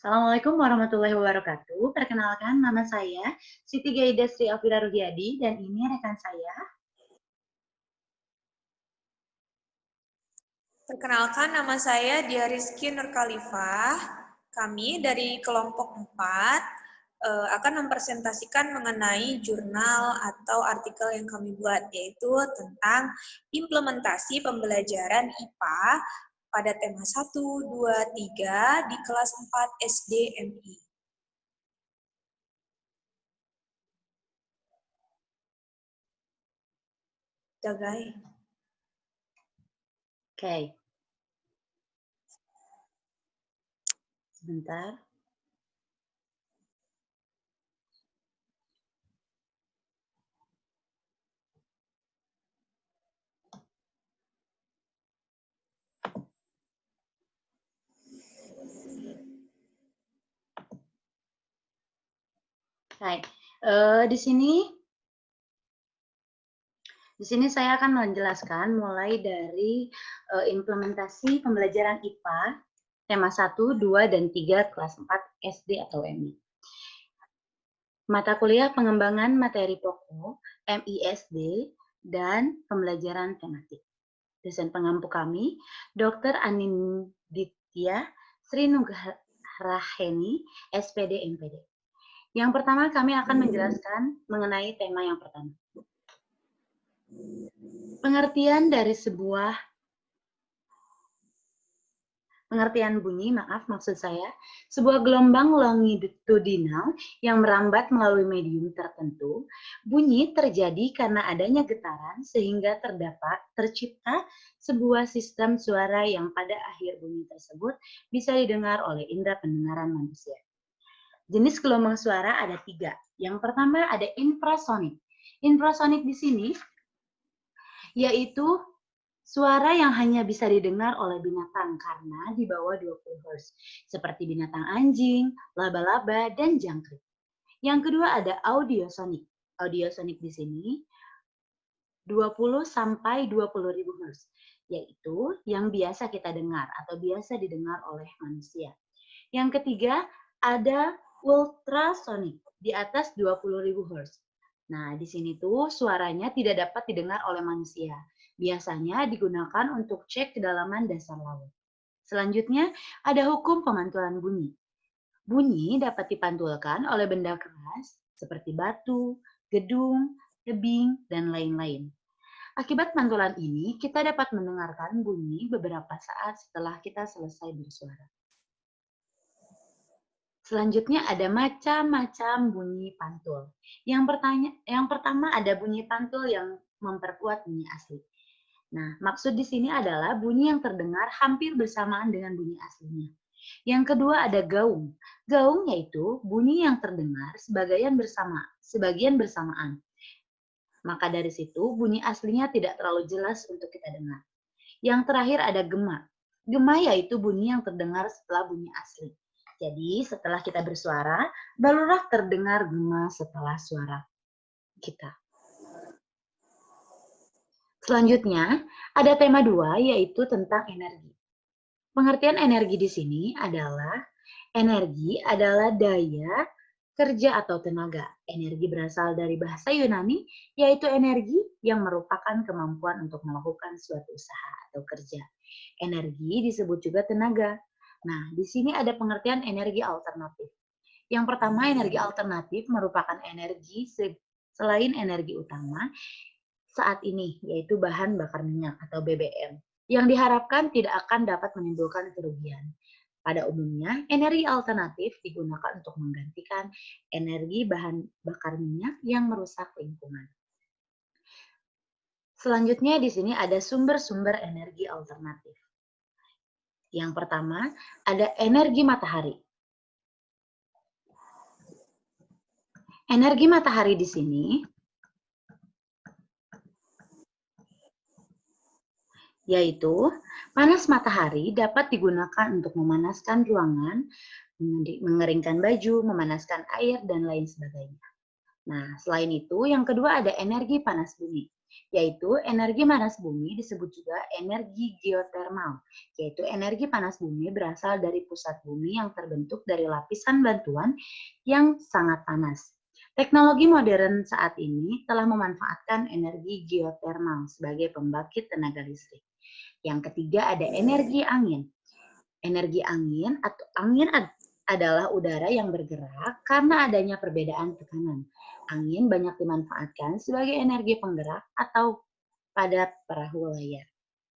Assalamualaikum warahmatullahi wabarakatuh. Perkenalkan, nama saya Siti Gaida Sri Alfira Ruhyadi dan ini rekan saya. Perkenalkan, nama saya Dia Rizky Nurkhalifah. Kami dari kelompok 4 akan mempresentasikan mengenai jurnal atau artikel yang kami buat, yaitu tentang implementasi pembelajaran IPA pada tema 1, 2, 3 di kelas 4 SD MI. Jagai. Oke. Sebentar. Baik. Di sini saya akan menjelaskan mulai dari implementasi pembelajaran IPA tema 1, 2, dan 3 kelas 4 SD atau MI. Mata kuliah pengembangan materi pokok MISD dan pembelajaran tematik. Dosen pengampu kami, Dr. Aninditya Sri Nugraheni, SPD MPD. Yang pertama kami akan menjelaskan mengenai tema yang pertama. Pengertian bunyi, maksud saya, sebuah gelombang longitudinal yang merambat melalui medium tertentu. Bunyi terjadi karena adanya getaran sehingga tercipta sebuah sistem suara yang pada akhir bunyi tersebut bisa didengar oleh indera pendengaran manusia. Jenis gelombang suara ada 3. Yang pertama ada infrasonik. Infrasonik di sini yaitu suara yang hanya bisa didengar oleh binatang karena di bawah 20 Hz, seperti binatang anjing, laba-laba, dan jangkrik. Yang kedua ada audiosonik. Audiosonik di sini 20 sampai 20.000 Hz, yaitu yang biasa kita dengar atau biasa didengar oleh manusia. Yang ketiga ada ultrasonik di atas 20.000 Hz. Nah, di sini tuh suaranya tidak dapat didengar oleh manusia. Biasanya digunakan untuk cek kedalaman dasar laut. Selanjutnya, ada hukum pemantulan bunyi. Bunyi dapat dipantulkan oleh benda keras seperti batu, gedung, tebing, dan lain-lain. Akibat pantulan ini, kita dapat mendengarkan bunyi beberapa saat setelah kita selesai bersuara. Selanjutnya ada macam-macam bunyi pantul. Yang pertama ada bunyi pantul yang memperkuat bunyi asli. Nah, maksud di sini adalah bunyi yang terdengar hampir bersamaan dengan bunyi aslinya. Yang kedua ada gaung. Gaung yaitu bunyi yang terdengar sebagian bersamaan. Maka dari situ bunyi aslinya tidak terlalu jelas untuk kita dengar. Yang terakhir ada gema. Gema yaitu bunyi yang terdengar setelah bunyi asli. Jadi setelah kita bersuara, barulah terdengar gema setelah suara kita. Selanjutnya, ada tema 2 yaitu tentang energi. Pengertian energi di sini adalah energi adalah daya, kerja atau tenaga. Energi berasal dari bahasa Yunani yaitu energi yang merupakan kemampuan untuk melakukan suatu usaha atau kerja. Energi disebut juga tenaga. Nah, di sini ada pengertian energi alternatif. Yang pertama, energi alternatif merupakan energi selain energi utama saat ini, yaitu bahan bakar minyak atau BBM, yang diharapkan tidak akan dapat menimbulkan kerugian. Pada umumnya, energi alternatif digunakan untuk menggantikan energi bahan bakar minyak yang merusak lingkungan. Selanjutnya di sini ada sumber-sumber energi alternatif. Yang pertama, ada energi matahari. Energi matahari di sini yaitu panas matahari dapat digunakan untuk memanaskan ruangan, mengeringkan baju, memanaskan air, dan lain sebagainya. Nah, selain itu, yang kedua ada energi panas bumi. yaitu energi panas bumi disebut juga energi geotermal, yaitu energi panas bumi berasal dari pusat bumi yang terbentuk dari lapisan bantuan yang sangat panas. Teknologi modern saat ini telah memanfaatkan energi geotermal sebagai pembangkit tenaga listrik. Yang ketiga ada energi angin. Energi angin atau angin adalah udara yang bergerak karena adanya perbedaan tekanan. Angin banyak dimanfaatkan sebagai energi penggerak atau pada perahu layar.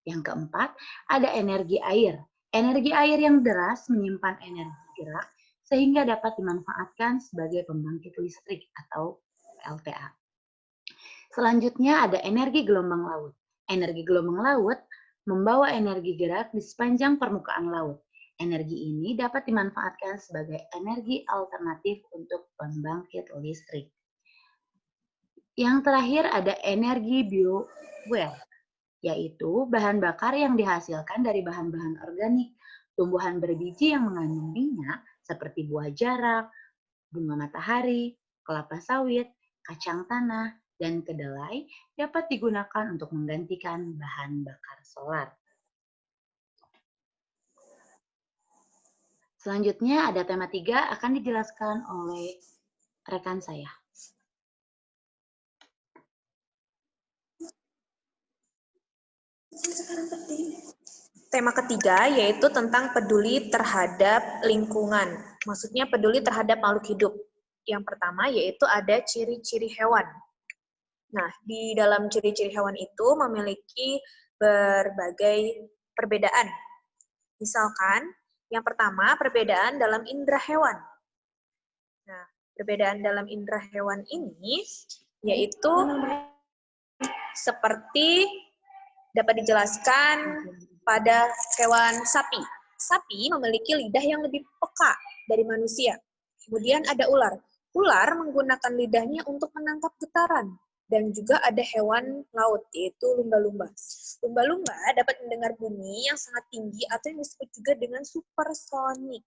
Yang keempat, ada energi air. Energi air yang deras menyimpan energi gerak sehingga dapat dimanfaatkan sebagai pembangkit listrik atau PLTA. Selanjutnya ada energi gelombang laut. Energi gelombang laut membawa energi gerak di sepanjang permukaan laut. Energi ini dapat dimanfaatkan sebagai energi alternatif untuk pembangkit listrik. Yang terakhir ada energi biofuel, yaitu bahan bakar yang dihasilkan dari bahan-bahan organik, tumbuhan berbiji yang mengandung minyak seperti buah jarak, bunga matahari, kelapa sawit, kacang tanah, dan kedelai dapat digunakan untuk menggantikan bahan bakar solar. Selanjutnya ada tema 3 akan dijelaskan oleh rekan saya. Tema ketiga yaitu tentang peduli terhadap lingkungan. Maksudnya peduli terhadap makhluk hidup. Yang pertama yaitu ada ciri-ciri hewan. Nah, di dalam ciri-ciri hewan itu memiliki berbagai perbedaan. Misalkan, yang pertama perbedaan dalam indera hewan. Nah, perbedaan dalam indera hewan ini yaitu seperti dapat dijelaskan pada hewan sapi. Sapi memiliki lidah yang lebih peka dari manusia. Kemudian ada ular. Ular menggunakan lidahnya untuk menangkap getaran. Dan juga ada hewan laut, yaitu lumba-lumba. Lumba-lumba dapat mendengar bunyi yang sangat tinggi atau yang disebut juga dengan supersonik.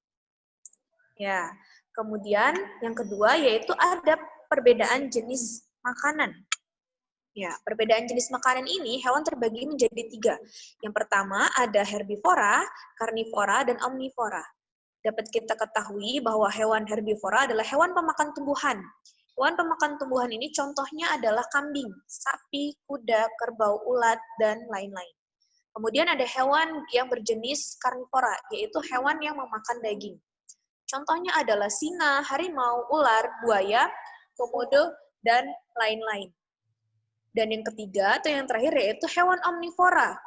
Ya, kemudian yang kedua yaitu ada perbedaan jenis makanan. Ya, perbedaan jenis makanan ini hewan terbagi menjadi 3. Yang pertama ada herbivora, karnivora, dan omnivora. Dapat kita ketahui bahwa hewan herbivora adalah hewan pemakan tumbuhan. Hewan pemakan tumbuhan ini contohnya adalah kambing, sapi, kuda, kerbau, ulat, dan lain-lain. Kemudian ada hewan yang berjenis karnivora, yaitu hewan yang memakan daging. Contohnya adalah singa, harimau, ular, buaya, komodo, dan lain-lain. Dan yang ketiga atau yang terakhir yaitu hewan omnivora.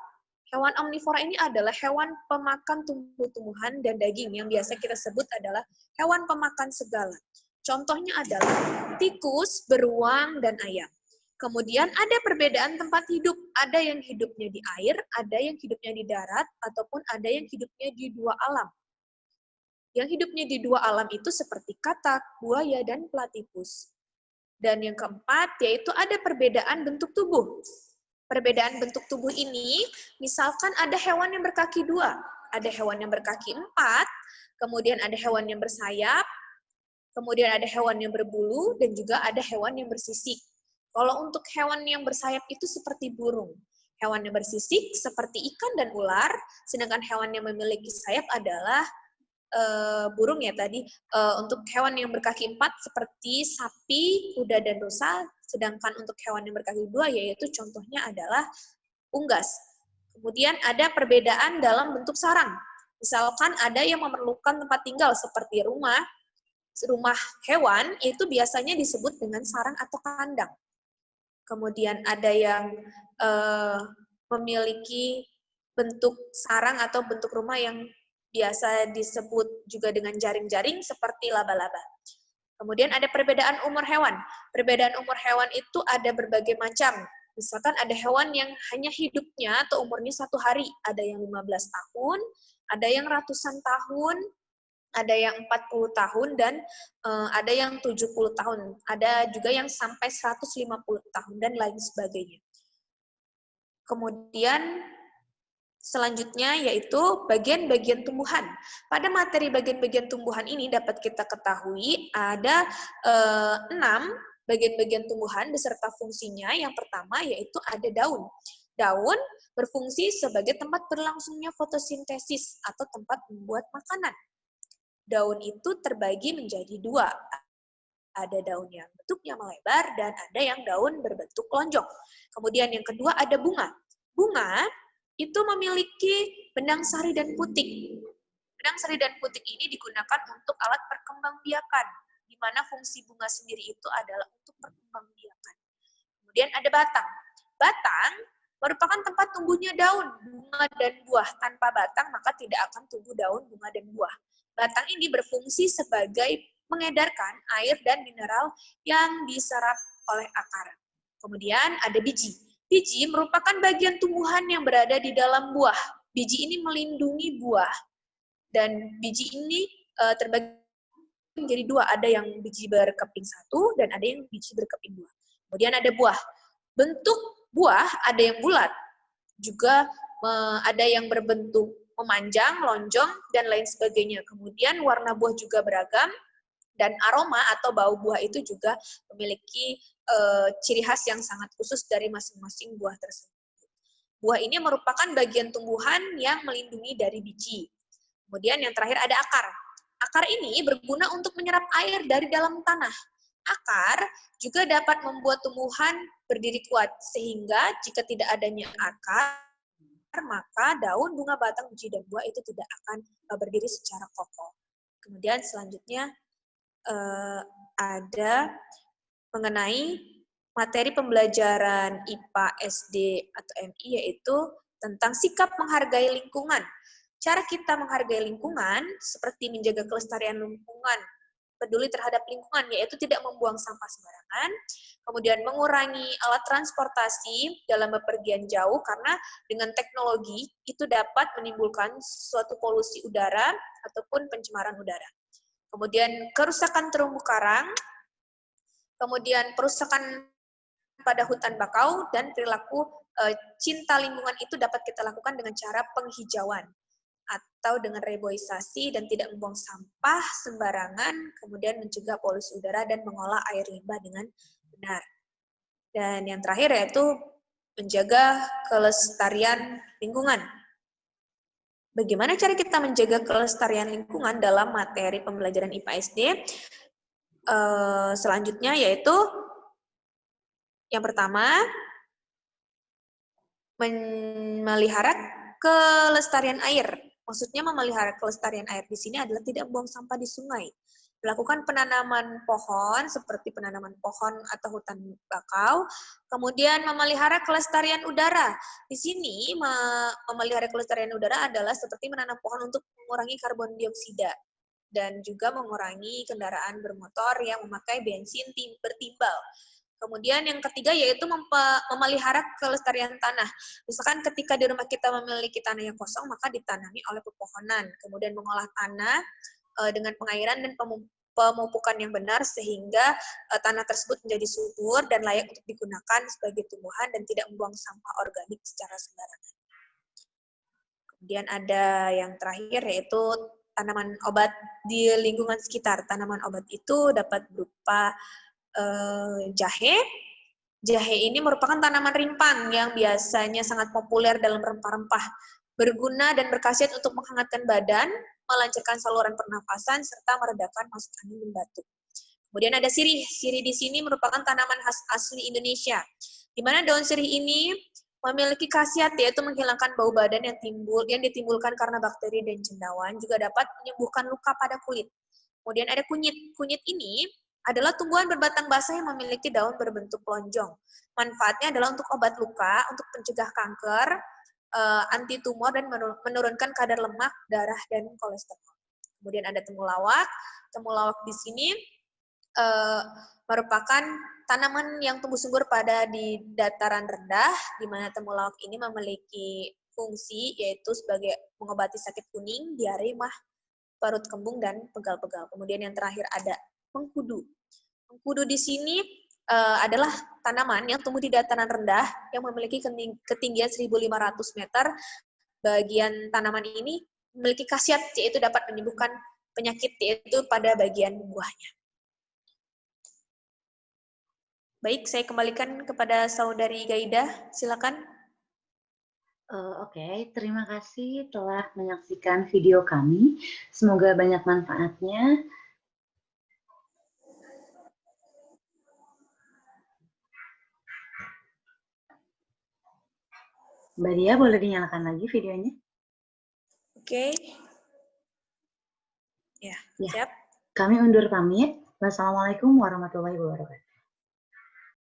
Hewan omnivora ini adalah hewan pemakan tumbuh-tumbuhan dan daging yang biasa kita sebut adalah hewan pemakan segala. Contohnya adalah tikus, beruang, dan ayam. Kemudian ada perbedaan tempat hidup. Ada yang hidupnya di air, ada yang hidupnya di darat, ataupun ada yang hidupnya di 2 alam. Yang hidupnya di 2 alam itu seperti katak, buaya, dan platypus. Dan yang keempat, yaitu ada perbedaan bentuk tubuh. Perbedaan bentuk tubuh ini, misalkan ada hewan yang berkaki 2, ada hewan yang berkaki 4, kemudian ada hewan yang bersayap, kemudian ada hewan yang berbulu, dan juga ada hewan yang bersisik. Kalau untuk hewan yang bersayap itu seperti burung. Hewan yang bersisik seperti ikan dan ular, sedangkan hewan yang memiliki sayap adalah burung ya tadi. Untuk hewan yang berkaki 4 seperti sapi, kuda, dan rusa, sedangkan untuk hewan yang berkaki 2 yaitu contohnya adalah unggas. Kemudian ada perbedaan dalam bentuk sarang. Misalkan ada yang memerlukan tempat tinggal seperti rumah hewan itu biasanya disebut dengan sarang atau kandang. Kemudian ada yang memiliki bentuk sarang atau bentuk rumah yang biasa disebut juga dengan jaring-jaring seperti laba-laba. Kemudian ada perbedaan umur hewan. Perbedaan umur hewan itu ada berbagai macam. Misalkan ada hewan yang hanya hidupnya atau umurnya 1 hari. Ada yang 15 tahun, ada yang ratusan tahun, ada yang 40 tahun, dan ada yang 70 tahun. Ada juga yang sampai 150 tahun, dan lain sebagainya. Kemudian selanjutnya yaitu bagian-bagian tumbuhan. Pada materi bagian-bagian tumbuhan ini dapat kita ketahui ada 6 bagian-bagian tumbuhan beserta fungsinya. Yang pertama yaitu ada daun. Daun berfungsi sebagai tempat berlangsungnya fotosintesis atau tempat membuat makanan. Daun itu terbagi menjadi dua. Ada daun yang bentuknya melebar dan ada yang daun berbentuk lonjong. Kemudian yang kedua ada bunga. Bunga itu memiliki benang sari dan putik. Benang sari dan putik ini digunakan untuk alat perkembangbiakan, di mana fungsi bunga sendiri itu adalah untuk perkembangbiakan. Kemudian ada batang. Batang merupakan tempat tumbuhnya daun, bunga, dan buah. Tanpa batang maka tidak akan tumbuh daun, bunga, dan buah. Batang ini berfungsi sebagai mengedarkan air dan mineral yang diserap oleh akar. Kemudian ada biji. Biji merupakan bagian tumbuhan yang berada di dalam buah. Biji ini melindungi buah. Dan biji ini terbagi menjadi dua. Ada yang biji berkeping satu dan ada yang biji berkeping dua. Kemudian ada buah. Bentuk buah ada yang bulat, juga ada yang berbentuk memanjang, lonjong, dan lain sebagainya. Kemudian warna buah juga beragam, dan aroma atau bau buah itu juga memiliki ciri khas yang sangat khusus dari masing-masing buah tersebut. Buah ini merupakan bagian tumbuhan yang melindungi dari biji. Kemudian yang terakhir ada akar. Akar ini berguna untuk menyerap air dari dalam tanah. Akar juga dapat membuat tumbuhan berdiri kuat, sehingga jika tidak adanya akar, maka daun, bunga, batang, biji, dan buah itu tidak akan berdiri secara kokoh. Kemudian selanjutnya ada mengenai materi pembelajaran IPA SD atau MI, yaitu tentang sikap menghargai lingkungan. Cara kita menghargai lingkungan seperti menjaga kelestarian lingkungan, peduli terhadap lingkungan, yaitu tidak membuang sampah sembarangan, kemudian mengurangi alat transportasi dalam bepergian jauh, karena dengan teknologi itu dapat menimbulkan suatu polusi udara ataupun pencemaran udara. Kemudian kerusakan terumbu karang, kemudian perusakan pada hutan bakau, dan perilaku cinta lingkungan itu dapat kita lakukan dengan cara penghijauan atau dengan reboisasi dan tidak membuang sampah sembarangan, kemudian mencegah polusi udara dan mengolah air limbah dengan benar. Dan yang terakhir yaitu menjaga kelestarian lingkungan. Bagaimana cara kita menjaga kelestarian lingkungan dalam materi pembelajaran IPA SD? Selanjutnya yaitu yang pertama, memelihara kelestarian air. Maksudnya memelihara kelestarian air di sini adalah tidak membuang sampah di sungai. Melakukan penanaman pohon seperti penanaman pohon atau hutan bakau, kemudian memelihara kelestarian udara. Di sini memelihara kelestarian udara adalah seperti menanam pohon untuk mengurangi karbon dioksida dan juga mengurangi kendaraan bermotor yang memakai bensin bertimbal. Kemudian yang ketiga yaitu memelihara kelestarian tanah. Misalkan ketika di rumah kita memiliki tanah yang kosong, maka ditanami oleh pepohonan. Kemudian mengolah tanah dengan pengairan dan pemupukan yang benar, sehingga tanah tersebut menjadi subur dan layak untuk digunakan sebagai tumbuhan dan tidak membuang sampah organik secara sembarangan. Kemudian ada yang terakhir yaitu tanaman obat di lingkungan sekitar. Tanaman obat itu dapat berupa jahe. Jahe ini merupakan tanaman rimpang yang biasanya sangat populer dalam rempah-rempah. Berguna dan berkhasiat untuk menghangatkan badan, melancarkan saluran pernafasan, serta meredakan masuk angin dan batuk. Kemudian ada sirih. Sirih di sini merupakan tanaman khas asli Indonesia, di mana daun sirih ini memiliki khasiat yaitu menghilangkan bau badan yang ditimbulkan karena bakteri dan cendawan, juga dapat menyembuhkan luka pada kulit. Kemudian ada kunyit. Kunyit ini adalah tumbuhan berbatang basah yang memiliki daun berbentuk lonjong. Manfaatnya adalah untuk obat luka, untuk mencegah kanker, anti tumor, dan menurunkan kadar lemak, darah, dan kolesterol. Kemudian ada temulawak. Temulawak di sini merupakan tanaman yang tumbuh subur di dataran rendah, di mana temulawak ini memiliki fungsi yaitu sebagai mengobati sakit kuning, diare, mah, perut kembung, dan pegal-pegal. Kemudian yang terakhir ada mengkudu. Mengkudu di sini adalah tanaman yang tumbuh di dataran rendah yang memiliki ketinggian 1.500 meter. Bagian tanaman ini memiliki khasiat yaitu dapat menyembuhkan penyakit yaitu pada bagian buahnya. Baik, saya kembalikan kepada Saudari Gaida. Silakan. Oke, terima kasih telah menyaksikan video kami. Semoga banyak manfaatnya. Mbak Dia, boleh dinyalakan lagi videonya? Oke. Ya, Ya. siap. Kami undur pamit. Wassalamualaikum warahmatullahi wabarakatuh.